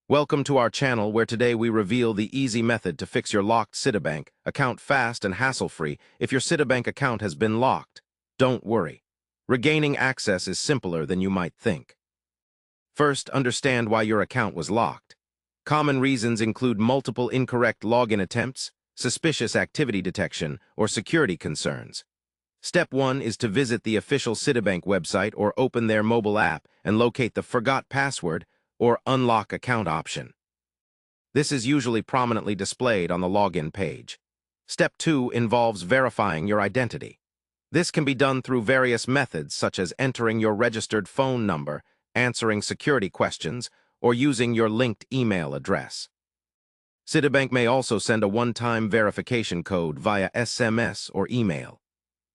Welcome to our channel where today we reveal the easy method to fix your locked Citibank account fast and hassle-free. If your Citibank account has been locked, don't worry. Regaining access is simpler than you might think. First, understand why your account was locked. Common reasons include multiple incorrect login attempts, suspicious activity detection, or security concerns. Step 1 is to visit the official Citibank website or open their mobile app and locate the Forgot Password or Unlock Account option. This is usually prominently displayed on the login page. Step 2 involves verifying your identity. This can be done through various methods such as entering your registered phone number, answering security questions, or using your linked email address. Citibank may also send a one-time verification code via SMS or email.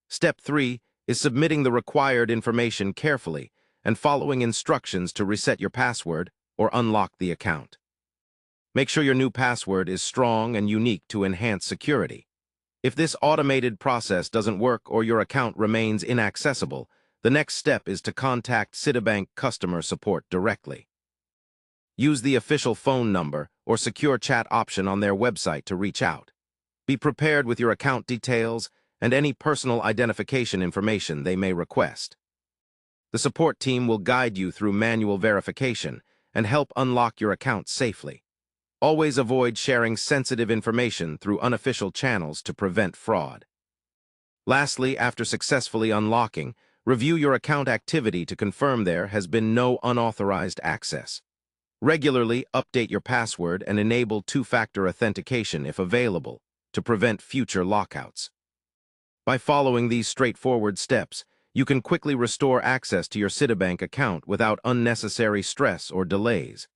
Step 3 is submitting the required information carefully and following instructions to reset your password or unlock the account. Make sure your new password is strong and unique to enhance security. If this automated process doesn't work or your account remains inaccessible, the next step is to contact Citibank customer support directly. Use the official phone number or secure chat option on their website to reach out. Be prepared with your account details and any personal identification information they may request. The support team will guide you through manual verification and help unlock your account safely. Always avoid sharing sensitive information through unofficial channels to prevent fraud. Lastly, after successfully unlocking, review your account activity to confirm there has been no unauthorized access. Regularly update your password and enable two-factor authentication if available to prevent future lockouts. By following these straightforward steps, you can quickly restore access to your Citibank account without unnecessary stress or delays.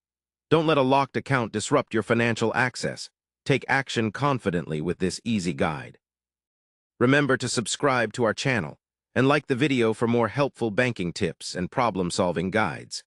Don't let a locked account disrupt your financial access. Take action confidently with this easy guide. Remember to subscribe to our channel and like the video for more helpful banking tips and problem-solving guides.